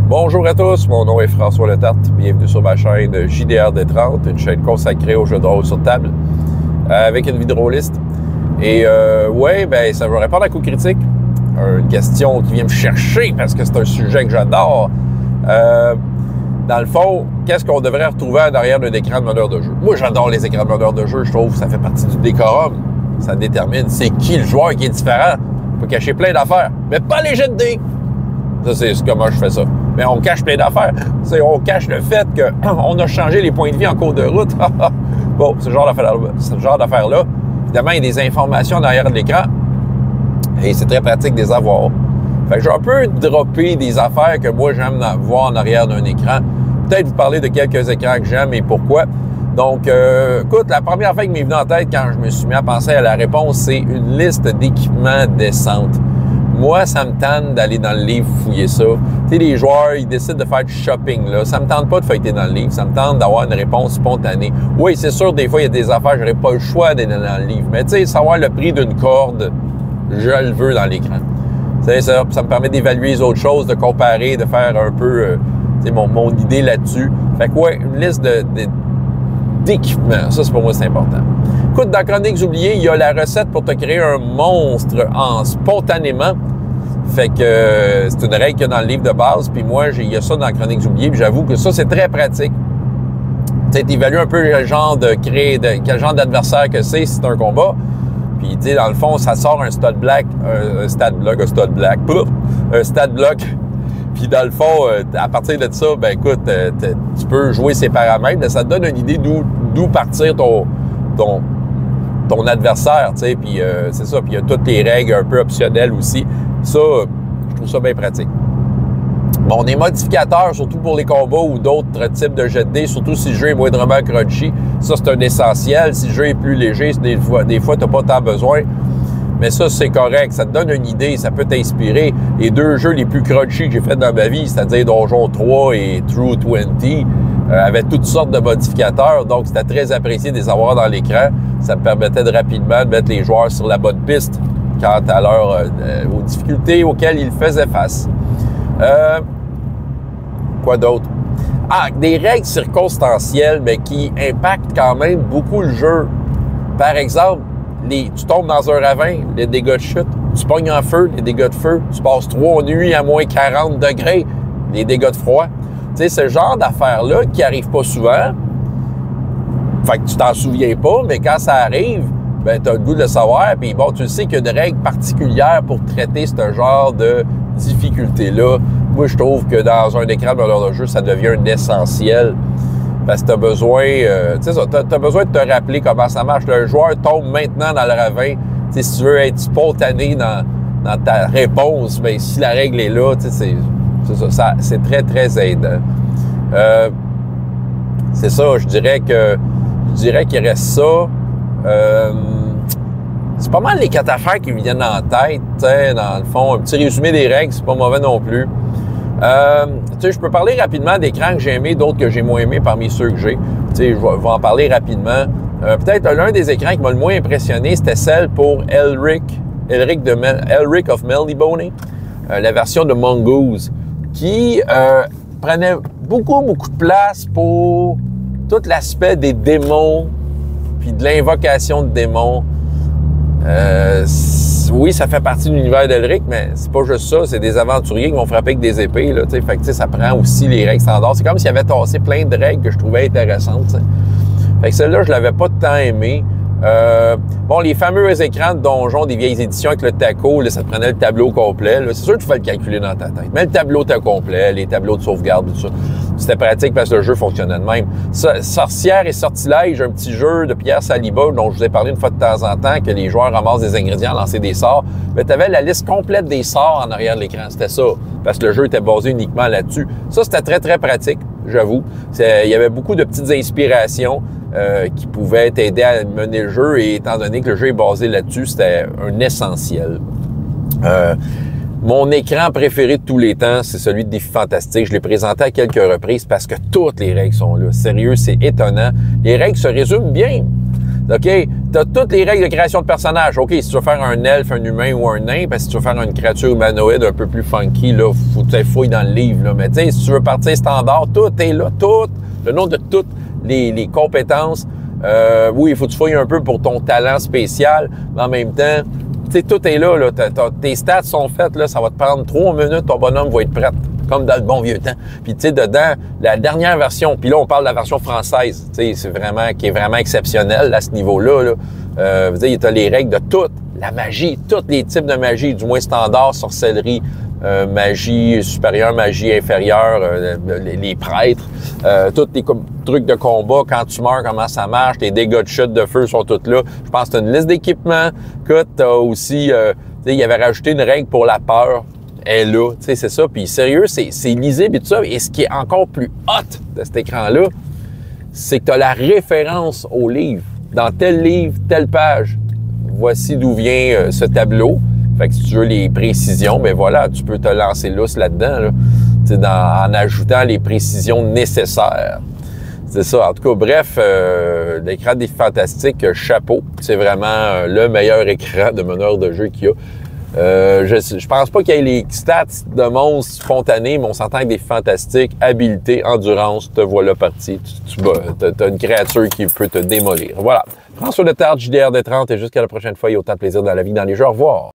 Bonjour à tous, mon nom est François Letarte. Bienvenue sur ma chaîne JDR D30, une chaîne consacrée aux jeux de rôle sur table, avec une vidéoliste. Et ça va répondre à coup critique. Une question qui vient me chercher parce que c'est un sujet que j'adore. Dans le fond, qu'est-ce qu'on devrait retrouver en arrière d'un écran de meneur de jeu? Moi, j'adore les écrans de meneur de jeu. Je trouve que ça fait partie du décorum. Ça détermine c'est qui le joueur qui est différent. On peut cacher plein d'affaires, mais pas les jets de dés. Ça, c'est comment je fais ça. Mais on cache plein d'affaires. On cache le fait qu'on a changé les points de vie en cours de route. Bon, ce genre d'affaires-là. Évidemment, il y a des informations derrière de l'écran. Et c'est très pratique de les avoir. Fait que j'ai un peu droppé des affaires que moi, j'aime voir en arrière d'un écran. Peut-être vous parler de quelques écrans que j'aime et pourquoi. Donc, écoute, la première fois qui m'est venue en tête quand je me suis mis à penser à la réponse, c'est une liste d'équipements décentes. Moi, ça me tente d'aller dans le livre fouiller ça. Tu sais, les joueurs, ils décident de faire du shopping, là. Ça me tente pas de feuilleter dans le livre. Ça me tente d'avoir une réponse spontanée. Oui, c'est sûr, des fois, il y a des affaires, j'aurais pas le choix d'aller dans le livre. Mais tu sais, savoir le prix d'une corde, je le veux dans l'écran. C'est ça. Ça me permet d'évaluer les autres choses, de comparer, de faire un peu, mon idée là-dessus. Fait que ouais, une liste d'équipements. Ça, c'est pour moi, c'est important. Écoute, dans Chroniques oubliées, il y a la recette pour te créer un monstre spontanément. Fait que c'est une règle qu'il y a dans le livre de base. Puis moi, il y a ça dans Chroniques oubliées. Puis j'avoue que ça, c'est très pratique. Tu sais, t'évalues un peu quel genre d'adversaire que c'est si c'est un combat. Puis, tu sais, dans le fond, ça sort un stat block. Puis, dans le fond, à partir de ça, ben écoute, tu peux jouer ces paramètres. Mais ça te donne une idée d'où partir ton adversaire, tu sais, puis c'est ça. Puis il y a toutes les règles un peu optionnelles aussi. Ça, je trouve ça bien pratique. Bon, des modificateurs, surtout pour les combats ou d'autres types de jets de dés, surtout si le jeu est moindrement crunchy. Ça, c'est un essentiel. Si le jeu est plus léger, des fois tu n'as pas tant besoin. Mais ça, c'est correct. Ça te donne une idée, ça peut t'inspirer. Les deux jeux les plus crunchy que j'ai fait dans ma vie, c'est-à-dire Donjon 3 et True 20, avaient toutes sortes de modificateurs. Donc, c'était très apprécié de les avoir dans l'écran. Ça me permettait de rapidement de mettre les joueurs sur la bonne piste quant à aux difficultés auxquelles ils faisaient face. Quoi d'autre? Ah, des règles circonstancielles, mais qui impactent quand même beaucoup le jeu. Par exemple, tu tombes dans un ravin, les dégâts de chute. Tu pognes en feu, les dégâts de feu. Tu passes 3 nuits à moins 40 degrés, les dégâts de froid. Tu sais, ce genre d'affaires-là qui n'arrivent pas souvent. Fait que tu t'en souviens pas, mais quand ça arrive, ben tu as le goût de le savoir. Puis bon, tu sais qu'il y a des règles particulières pour traiter ce genre de difficulté-là. Moi, je trouve que dans un écran de meneur de jeu, ça devient un essentiel. Parce que tu as besoin, t'as besoin de te rappeler comment ça marche. Le joueur tombe maintenant dans le ravin. T'sais, si tu veux être spontané dans ta réponse, bien, si la règle est là, c'est très, très aidant. C'est ça, je dirais qu'il reste ça. C'est pas mal les 4 affaires qui me viennent en tête, dans le fond. Un petit résumé des règles, c'est pas mauvais non plus. Je peux parler rapidement d'écrans que j'ai aimés, d'autres que j'ai moins aimés parmi ceux que j'ai. Je vais en parler rapidement. Peut-être l'un des écrans qui m'a le moins impressionné, c'était celle pour Elric of Melniboné, la version de Mongoose, qui prenait beaucoup de place pour tout l'aspect des démons, puis de l'invocation de démons. Oui, ça fait partie de l'univers d'Elric, mais c'est pas juste ça. C'est des aventuriers qui vont frapper avec des épées. Là, fait que ça prend aussi les règles standards. C'est comme s'il avait tassé plein de règles que je trouvais intéressantes. T'sais. Fait que celle-là, je l'avais pas tant aimé. Les fameux écrans de donjon des vieilles éditions avec le taco, là, ça te prenait le tableau complet. Là. C'est sûr que tu vas le calculer dans ta tête. Mais le tableau était complet, les tableaux de sauvegarde, tout ça. C'était pratique parce que le jeu fonctionnait de même. Sorcière et sortilège, un petit jeu de Pierre Saliba dont je vous ai parlé une fois de temps en temps, que les joueurs ramassent des ingrédients, lancer des sorts. Mais tu avais la liste complète des sorts en arrière de l'écran. C'était ça, parce que le jeu était basé uniquement là-dessus. Ça, c'était très, très pratique, j'avoue. Il y avait beaucoup de petites inspirations qui pouvaient t'aider à mener le jeu. Et étant donné que le jeu est basé là-dessus, c'était un essentiel. Mon écran préféré de tous les temps, c'est celui de Défi Fantastique. Je l'ai présenté à quelques reprises parce que toutes les règles sont là. Sérieux, c'est étonnant. Les règles se résument bien. OK? Tu as toutes les règles de création de personnages. OK, si tu veux faire un elfe, un humain ou un nain, parce que si tu veux faire une créature humanoïde un peu plus funky, là, faut que tu fouilles dans le livre. Là. Mais tu sais, si tu veux partir standard, tout est là. Tout, le nom de toutes les compétences. Oui, il faut que tu fouilles un peu pour ton talent spécial, mais en même temps, tu sais, tout est là. Tes stats sont faites, là, ça va te prendre 3 minutes, ton bonhomme va être prêt, comme dans le bon vieux temps. Puis tu sais, dedans, la dernière version, puis là, on parle de la version française, tu sais, c'est vraiment, qui est vraiment exceptionnelle à ce niveau-là. Là. Vous savez, tu as les règles de toute la magie, tous les types de magie, du moins standard, sorcellerie, magie supérieure, magie inférieure, les prêtres, tous les trucs de combat, quand tu meurs, comment ça marche, tes dégâts de chute de feu sont tous là. Je pense que tu as une liste d'équipements, que tu as aussi, il y avait rajouté une règle pour la peur, elle est là, tu sais, c'est ça. Puis sérieux, c'est lisible et tout ça. Et ce qui est encore plus hot de cet écran-là, c'est que tu as la référence au livre. Dans tel livre, telle page, voici d'où vient ce tableau. Fait que si tu veux les précisions, ben voilà, tu peux te lancer lousse là-dedans, là, en ajoutant les précisions nécessaires. C'est ça. En tout cas, bref, l'écran des Fantastiques, chapeau. C'est vraiment le meilleur écran de meneur de jeu qu'il y a. Je pense pas qu'il y ait les stats de monstres spontanés, mais on s'entend avec des Fantastiques, habileté, endurance, te voilà parti. Tu as une créature qui peut te démolir. Voilà. François Letarte, JDR des 30, et jusqu'à la prochaine fois, il y a autant de plaisir dans la vie que dans les jeux. Au revoir.